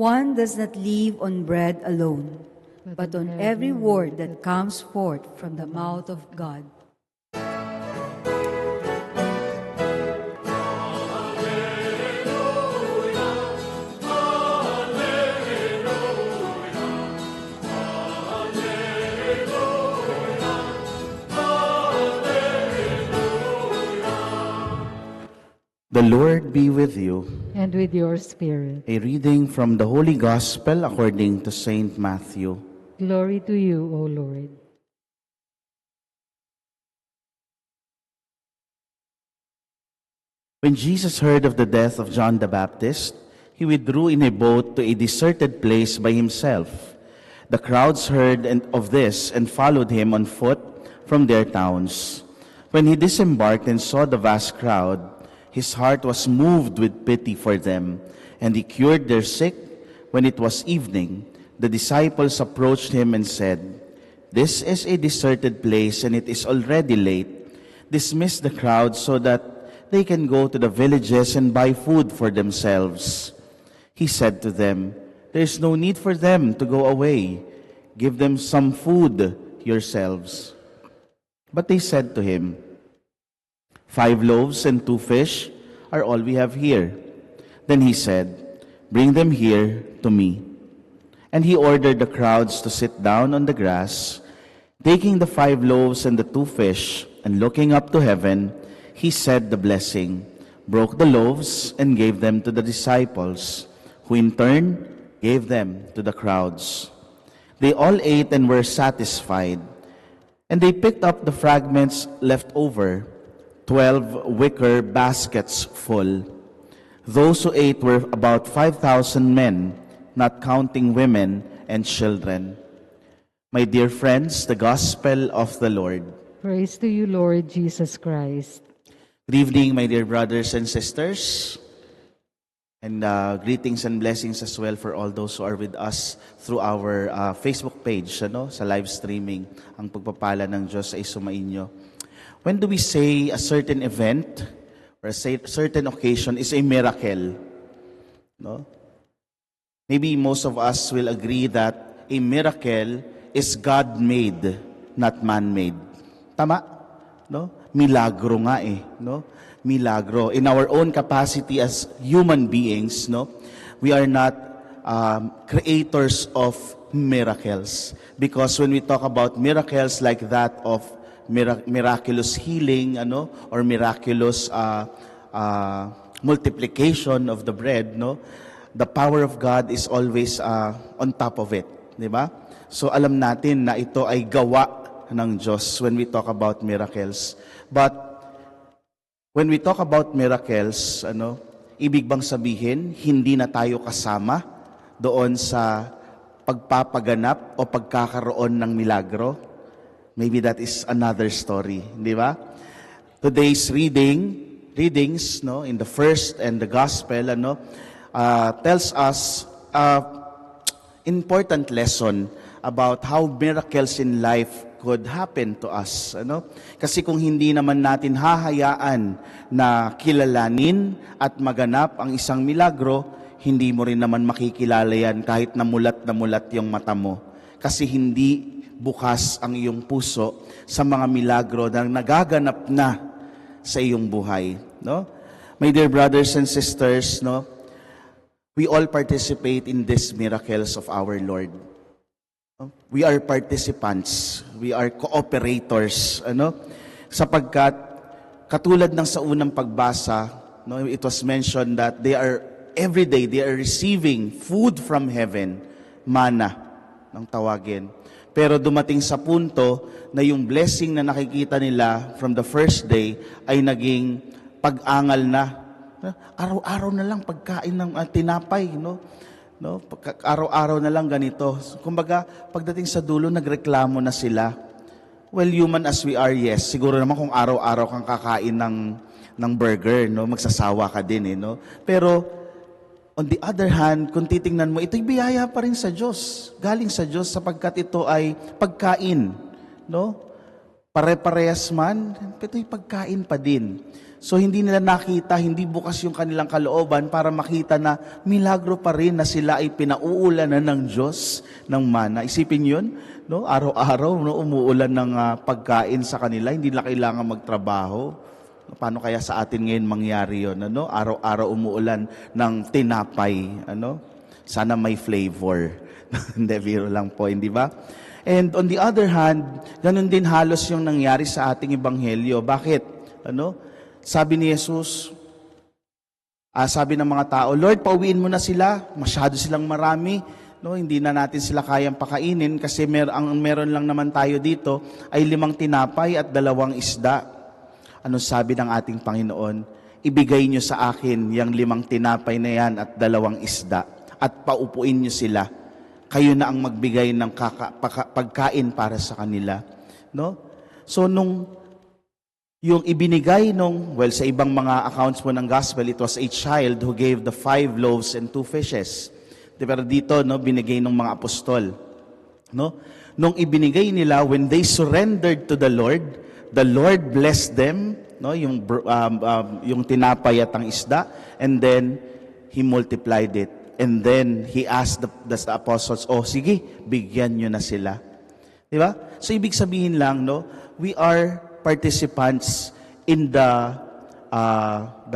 One does not live on bread alone, but on every word that comes forth from the mouth of God. The Lord be with you. And with your spirit. A reading from the Holy Gospel according to Saint Matthew. Glory to you, O Lord. When Jesus heard of the death of John the Baptist, he withdrew in a boat to a deserted place by himself. The crowds heard of this and followed him on foot from their towns. When he disembarked and saw the vast crowd, his heart was moved with pity for them, and he cured their sick. When it was evening, the disciples approached him and said, "This is a deserted place, and it is already late. Dismiss the crowd so that they can go to the villages and buy food for themselves." He said to them, "There is no need for them to go away. Give them some food yourselves." But they said to him, 5 loaves and 2 fish are all we have here." Then he said, "Bring them here to me." And he ordered the crowds to sit down on the grass. Taking the 5 loaves and the 2 fish, and looking up to heaven, he said the blessing, broke the loaves, and gave them to the disciples, who in turn gave them to the crowds. They all ate and were satisfied, and they picked up the fragments left over, 12 wicker baskets full. Those who ate were about 5,000 men, not counting women and children. My dear friends, the Gospel of the Lord. Praise to you, Lord Jesus Christ. Good evening, my dear brothers and sisters. And greetings and blessings as well for all those who are with us through our Facebook page, sa live streaming. Ang pagpapala ng Diyos ay sumainyo. When do we say a certain event or a certain occasion is a miracle? No? Maybe most of us will agree that a miracle is God-made, not man-made. Tama? No? Milagro nga no? Milagro. In our own capacity as human beings, no? We are not creators of miracles. Because when we talk about miracles like that of miraculous healing, or miraculous multiplication of the bread, the power of God is always on top of it, di ba? So alam natin na ito ay gawa ng Diyos when we talk about miracles. But when we talk about miracles, ibig bang sabihin hindi na tayo kasama doon sa pagpapaganap o pagkakaroon ng milagro? Maybe that is another story, di ba? Today's readings, in the first and the gospel, tells us important lesson about how miracles in life could happen to us. Kasi kung hindi naman natin hahayaan na kilalanin at maganap ang isang milagro, hindi mo rin naman makikilala yan kahit namulat yung mata mo. Kasi hindi bukas ang iyong puso sa mga milagro na nagaganap na sa iyong buhay. My dear brothers and sisters, we all participate in these miracles of our Lord. We are participants. We are cooperators. Sapagkat, katulad ng sa unang pagbasa, it was mentioned that every day, they are receiving food from heaven, manna, ng tawagin. Pero dumating sa punto na yung blessing na nakikita nila from the first day ay naging pag-angal na. Araw-araw na lang pagkain ng tinapay, Araw-araw na lang ganito. Kumbaga, pagdating sa dulo, nagreklamo na sila. Well, human as we are, yes. Siguro naman kung araw-araw kang kakain ng burger, magsasawa ka din, Pero, on the other hand, kung titingnan mo, ito'y biyaya pa rin sa Diyos. Galing sa Diyos sapagkat ito ay pagkain. Pare-parehas man, ito'y pagkain pa din. So hindi nila nakita, hindi bukas yung kanilang kalooban para makita na milagro pa rin na sila ay pinauulanan ng Diyos ng mana. Isipin yun, no? Araw-araw no, umuulan ng pagkain sa kanila, hindi nila kailangan magtrabaho. Paano kaya sa atin ngayon mangyari yun? Ano? Araw-araw umuulan ng tinapay. Ano? Sana may flavor. Hindi, biro lang po, hindi ba? And on the other hand, ganun din halos yung nangyari sa ating ebanghelyo. Bakit? Ano? Sabi ni Jesus, sabi ng mga tao, Lord, pauwiin mo na sila. Masyado silang marami. No, hindi na natin sila kayang pakainin kasi meron lang naman tayo dito ay 5 tinapay at 2 isda. Ano sabi ng ating Panginoon? Ibigay nyo sa akin yung 5 tinapay na yan at 2 isda at paupuin nyo sila. Kayo na ang magbigay ng pagkain para sa kanila. No? So yung ibinigay sa ibang mga accounts po ng gospel, it was a child who gave the 5 loaves and 2 fishes. Pero dito, no, binigay ng mga apostol. No? Nung ibinigay nila, when they surrendered to the Lord blessed them, no, yung tinapay at ang isda, and then He multiplied it. And then He asked the apostles, sige, bigyan nyo na sila. Diba? So ibig sabihin lang, no, we are participants in the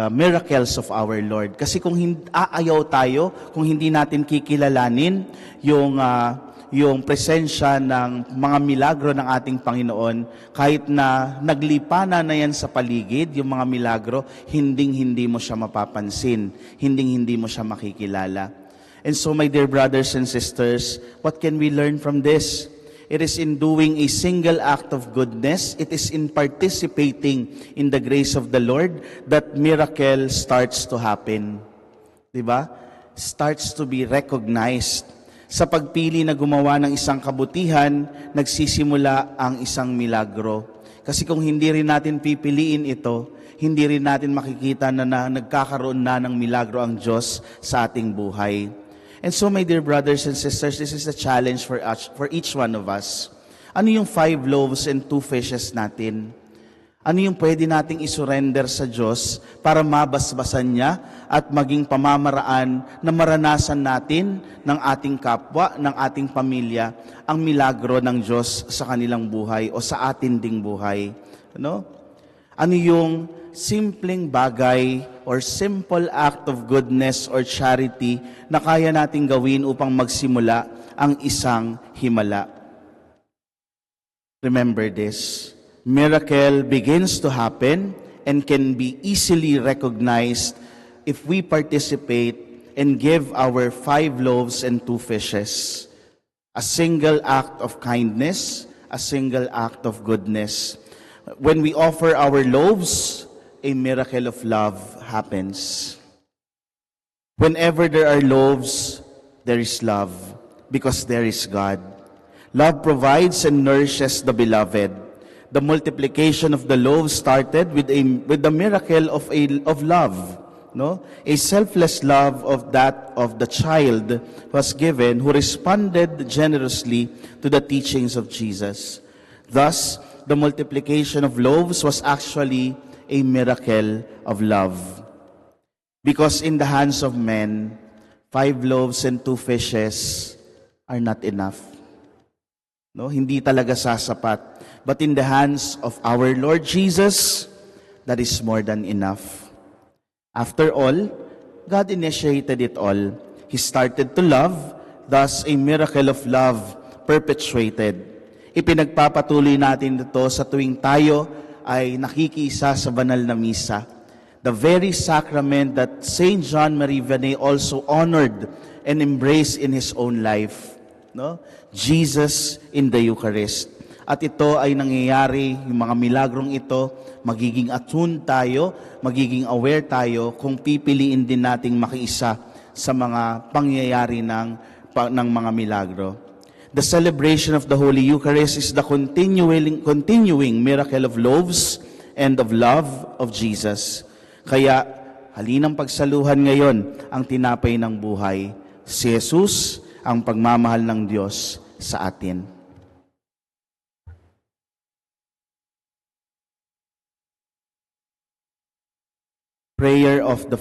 miracles of our Lord. Kasi kung aayaw tayo, kung hindi natin kikilalanin yung presensya ng mga milagro ng ating Panginoon, kahit na naglipa na yan sa paligid, yung mga milagro, hindi mo siya mapapansin, hindi mo siya makikilala. And so, my dear brothers and sisters, what can we learn from this? It is in doing a single act of goodness, it is in participating in the grace of the Lord that miracle starts to happen. Diba? Starts to be recognized. Sa pagpili na gumawa ng isang kabutihan, nagsisimula ang isang milagro. Kasi kung hindi rin natin pipiliin ito, hindi rin natin makikita na nagkakaroon na ng milagro ang Diyos sa ating buhay. And so, my dear brothers and sisters, this is a challenge for each one of us. Ano yung 5 loaves and 2 fishes natin? Ano yung pwede nating isurrender sa Diyos para mabasbasan niya at maging pamamaraan na maranasan natin ng ating kapwa, ng ating pamilya, ang milagro ng Diyos sa kanilang buhay o sa atin ding buhay? Ano yung simpleng bagay or simple act of goodness or charity na kaya nating gawin upang magsimula ang isang himala? Remember this. Miracle begins to happen and can be easily recognized if we participate and give our 5 loaves and 2 fishes. A single act of kindness, a single act of goodness. When we offer our loaves, a miracle of love happens. Whenever there are loaves, there is love, because there is God. Love provides and nourishes the beloved. The multiplication of the loaves started with the miracle of love. No? A selfless love of the child was given who responded generously to the teachings of Jesus. Thus, the multiplication of loaves was actually a miracle of love. Because in the hands of men, 5 loaves and 2 fishes are not enough. No, hindi talaga sasapat. But in the hands of our Lord Jesus, that is more than enough. After all, God initiated it all. He started to love, thus a miracle of love perpetuated. Ipinagpapatuloy natin ito sa tuwing tayo ay nakikiisa sa banal na misa. The very sacrament that Saint John Marie Vianney also honored and embraced in his own life. No? Jesus in the Eucharist. At ito ay nangyayari, yung mga milagrong ito, magiging attune tayo, magiging aware tayo kung pipiliin din nating makiisa sa mga pangyayari ng mga milagro. The celebration of the Holy Eucharist is the continuing miracle of loaves and of love of Jesus. Kaya, halinang pagsaluhan ngayon ang tinapay ng buhay. Si Jesus, ang pagmamahal ng Diyos sa atin. Prayer of the